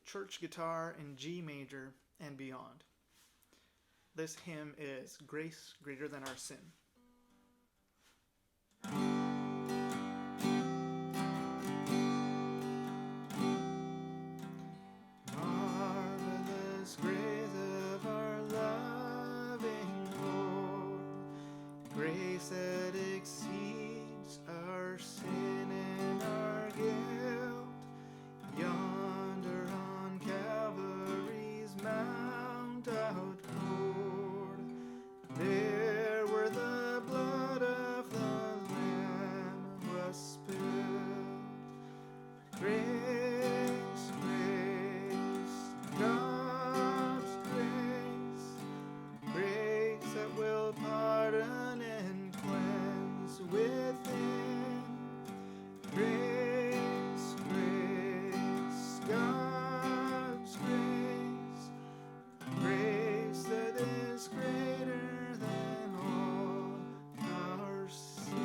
church guitar in G major and beyond. This hymn is Grace Greater Than Our Sin. Marvelous grace of our loving Lord, grace that exceeds our sin and our guilt. Yonder on Calvary's mount outpoured, there where the blood of the Lamb was spilled. Grace, grace, God's grace, grace that will pardon and cleanse within. Grace, grace, God's grace, grace that is greater than all our sin.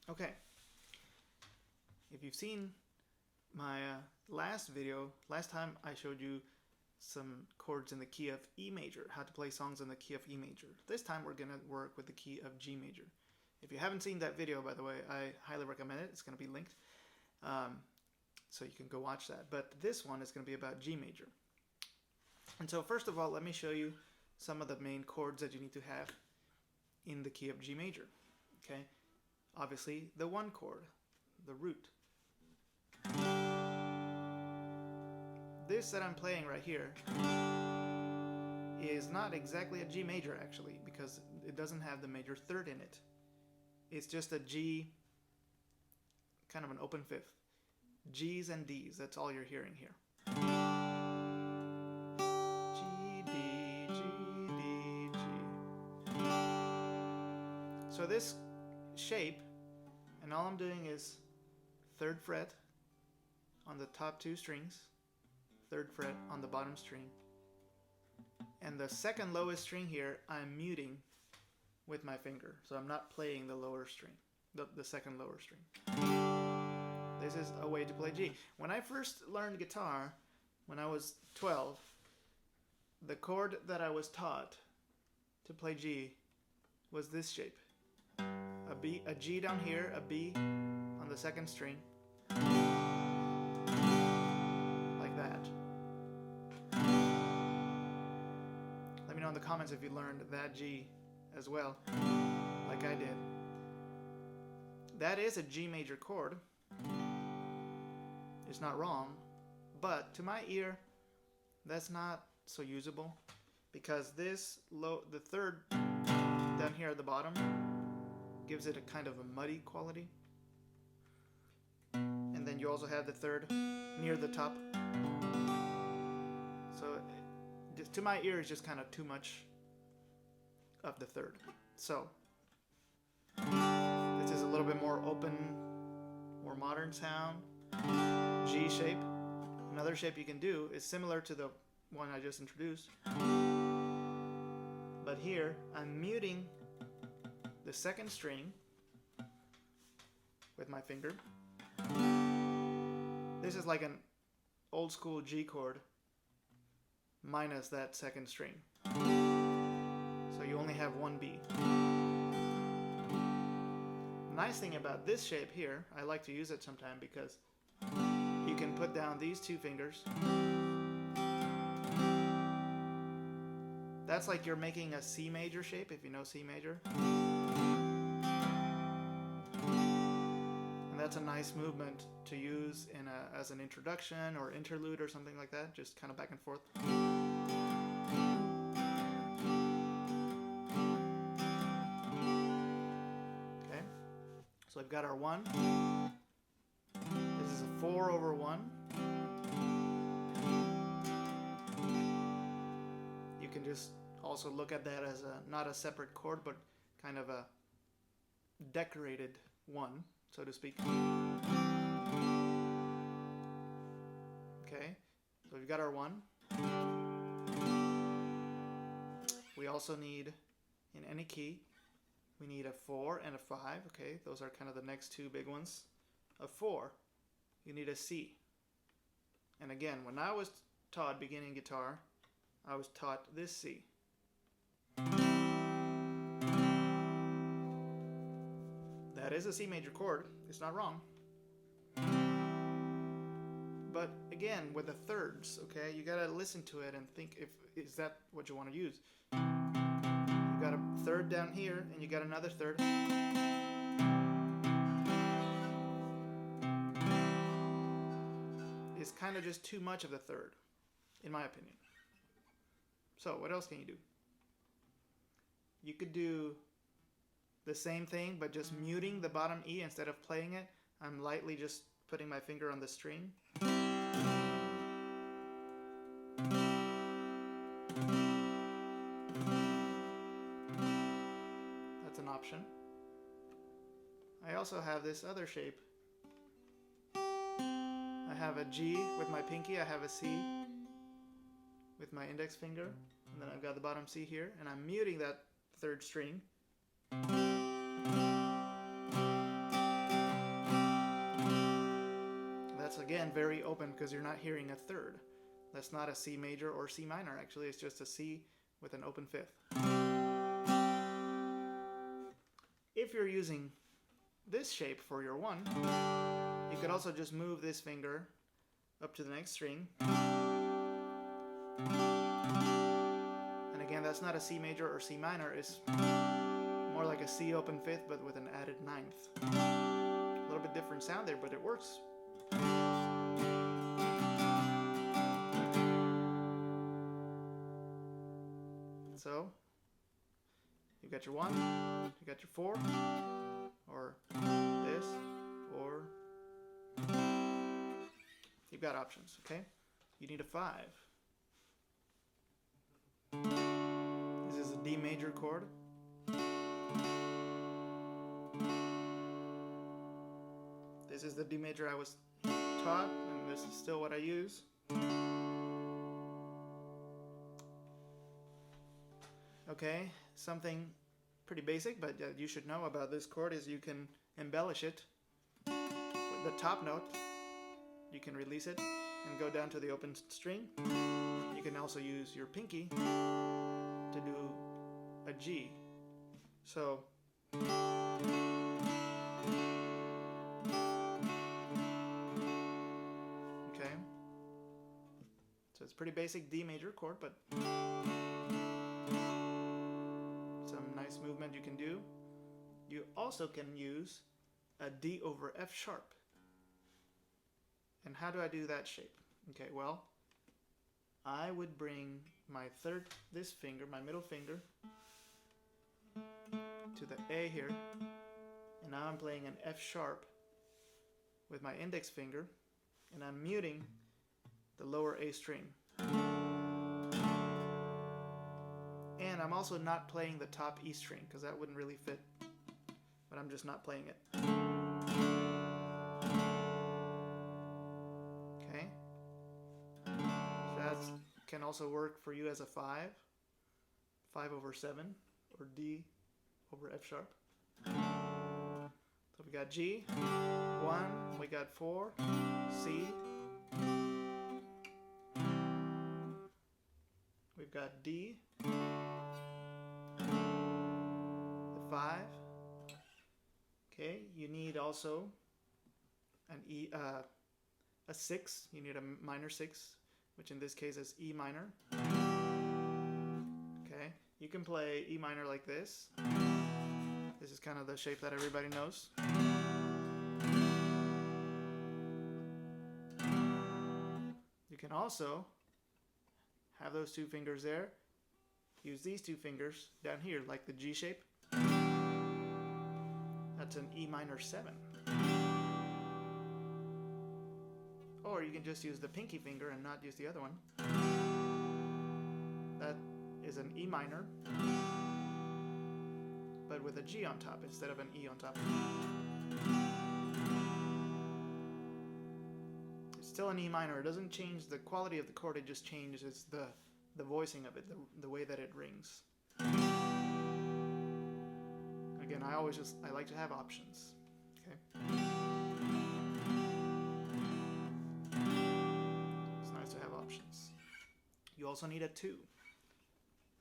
Okay, if you've seen my last video, last time I showed you some chords in the key of E major, how to play songs in the key of E major. This time we're going to work with the key of G major. If you haven't seen that video, by the way, I highly recommend it. It's going to be linked, so you can go watch that. But this one is going to be about G major. And so first of all, let me show you some of the main chords that you need to have in the key of G major. Okay, obviously the one chord, the root. This that I'm playing right here is not exactly a G major actually, because it doesn't have the major third in it. It's just a G, kind of an open fifth. G's and D's, that's all you're hearing here. G, D, G, D, G. So this shape, and all I'm doing is 3rd fret on the top 2 strings, 3rd fret on the bottom string, and the second lowest string here I'm muting with my finger, so I'm not playing the lower string, the second lower string. This is a way to play G. When I first learned guitar, when I was 12, the chord that I was taught to play G was this shape. A B, a G down here, a B on the second string, like that. Let me know in the comments if you learned that G as well, like I did. That is a G major chord. It's not wrong, but to my ear, that's not so usable, because this the third down here at the bottom gives it a kind of a muddy quality. And then you also have the third near the top. So to my ear, it's just kind of too much of the third. So this is a little bit more open, more modern sound. G shape. Another shape you can do is similar to the one I just introduced, but here I'm muting the second string with my finger. This is like an old school G chord minus that second string, so you only have one B. Nice thing about this shape here, I like to use it sometime because you can put down these 2 fingers. That's like you're making a C major shape, if you know C major. And that's a nice movement to use in as an introduction or interlude or something like that, just kind of back and forth. Okay, so we've got our 1. This is a 4/1. You can just also look at that as not a separate chord, but kind of a decorated 1, so to speak. Okay, so we've got our 1. We also need, in any key, we need a 4 and a 5. Okay, those are kind of the next 2 big ones. a 4, you need a C. And again, when I was taught beginning guitar, I was taught this C. That is a C major chord. It's not wrong. But again, with the thirds, okay, you gotta listen to it and think, is that what you want to use? You got a third down here, and you got another third. It's kind of just too much of the third, in my opinion. So what else can you do? You could do the same thing, but just muting the bottom E instead of playing it. I'm lightly just putting my finger on the string. That's an option. I also have this other shape. I have a G with my pinky, I have a C with my index finger, and then I've got the bottom C here, and I'm muting that third string. That's again very open because you're not hearing a third. That's not a C major or C minor, actually, it's just a C with an open fifth. If you're using this shape for your 1, you could also just move this finger up to the next string. And again, that's not a C major or C minor, it's more like a C open fifth but with an added ninth. A little bit different sound there, but it works. So, you got your 1, you got your 4, or this, or you've got options, okay? You need a 5. This is a D major chord. This is the D major I was taught, and this is still what I use. Okay, something pretty basic, but you should know about this chord is you can embellish it with the top note. You can release it and go down to the open string. You can also use your pinky to do a G. So okay, so it's pretty basic D major chord, but some nice movement you can do. You also can use a D over F sharp. And how do I do that shape? Okay, well, I would bring my this finger, my middle finger, to the A here, and now I'm playing an F sharp with my index finger, and I'm muting the lower A string. And I'm also not playing the top E string, because that wouldn't really fit, but I'm just not playing it. Okay? So that can also work for you as a 5 over 7, or D over F sharp. So we got G, 1, we got 4, C, we've got D, the 5. Okay, you need also an E, a 6. You need a minor 6, which in this case is E minor. Okay, you can play E minor like this. This is kind of the shape that everybody knows. You can also have those two fingers there. Use these two fingers down here, like the G shape. That's an E minor 7. Or you can just use the pinky finger and not use the other one. That is an E minor, but with a G on top instead of an E on top. It's still an E minor. It doesn't change the quality of the chord, it just changes the voicing of it, the way that it rings. Again, I like to have options. Okay. options. You also need a 2,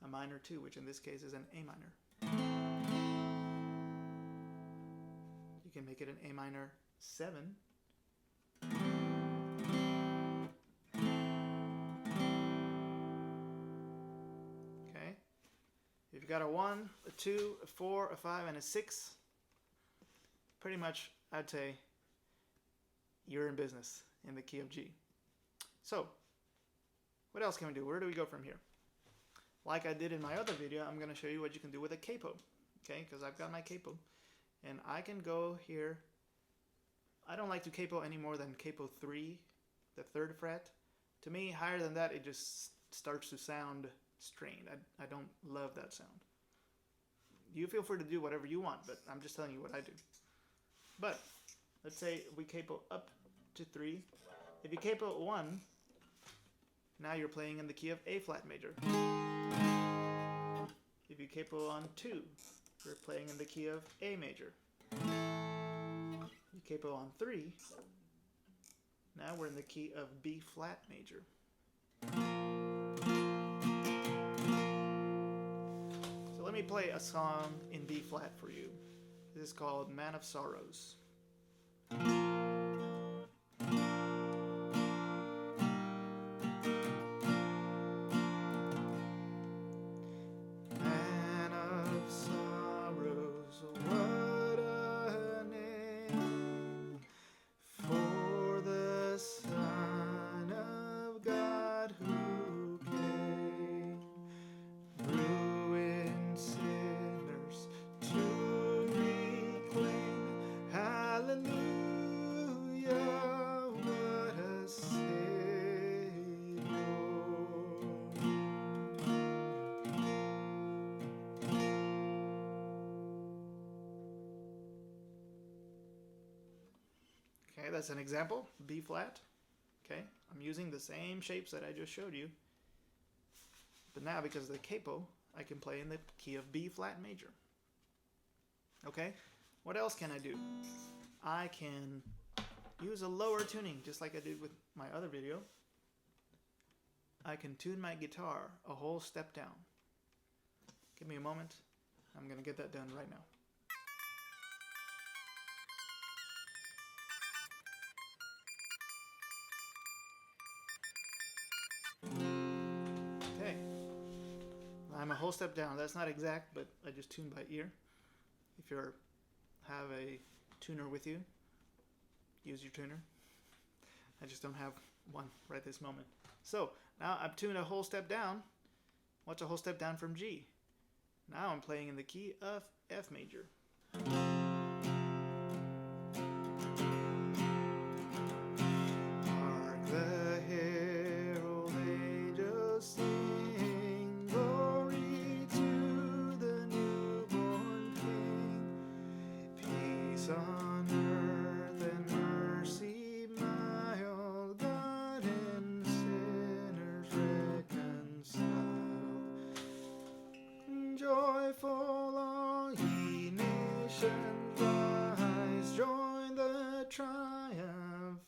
a minor 2, which in this case is an A minor. You can make it an A minor 7. Okay. If you've got a 1, a 2, a 4, a 5, and a 6, pretty much I'd say you're in business in the key of G. So, what else can we do? Where do we go from here? Like I did in my other video, I'm going to show you what you can do with a capo. Okay, because I've got my capo. And I can go here. I don't like to capo any more than capo 3, the 3rd fret. To me, higher than that, it just starts to sound strained. I don't love that sound. You feel free to do whatever you want, but I'm just telling you what I do. But let's say we capo up to 3. If you capo 1, now you're playing in the key of A flat major. If you capo on 2, you're playing in the key of A major. You capo on 3, now we're in the key of B flat major. So let me play a song in B flat for you. This is called Man of Sorrows. Okay, that's an example, B flat. Okay, I'm using the same shapes that I just showed you. But now, because of the capo, I can play in the key of B flat major. Okay, what else can I do? I can use a lower tuning, just like I did with my other video. I can tune my guitar a whole step down. Give me a moment. I'm going to get that done right now. Okay, I'm a whole step down. That's not exact, but I just tune by ear. If you have a tuner with you, use your tuner. I just don't have one right this moment. So now I've tuned a whole step down. What's a whole step down from G? Now I'm playing in the key of F major. Hark the herald angels sing, glory to the newborn King. Peace on earth and mercy mild, God and sinners reconciled. Joyful all ye nations rise, join the triumph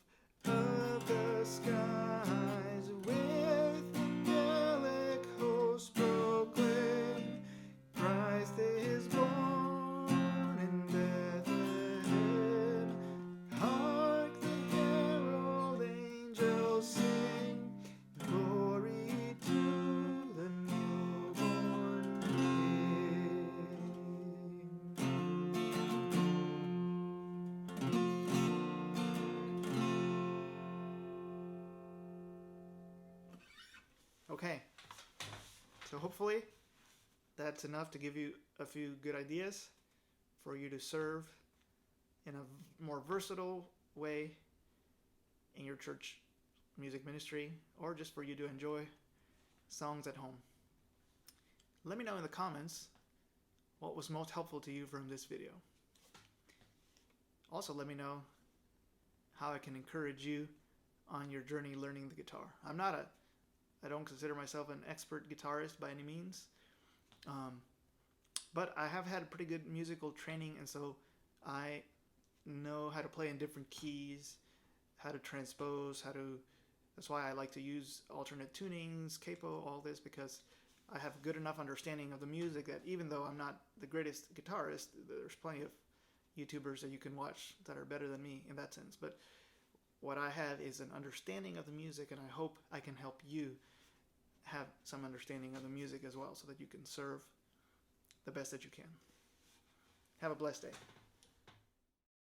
of the skies, with angelic hosts proclaim, Christ is born in Bethlehem. Hark the herald angels sing, glory to the newborn King. Okay, so hopefully that's enough to give you a few good ideas for you to serve in a more versatile way in your church music ministry, or just for you to enjoy songs at home. Let me know in the comments what was most helpful to you from this video. Also, let me know how I can encourage you on your journey learning the guitar. I don't consider myself an expert guitarist by any means, but I have had pretty good musical training, and so I know how to play in different keys, how to transpose, how to That's why I like to use alternate tunings, capo, all this, because I have good enough understanding of the music that even though I'm not the greatest guitarist, there's plenty of YouTubers that you can watch that are better than me in that sense. But what I have is an understanding of the music, and I hope I can help you have some understanding of the music as well, so that you can serve the best that you can. Have a blessed day.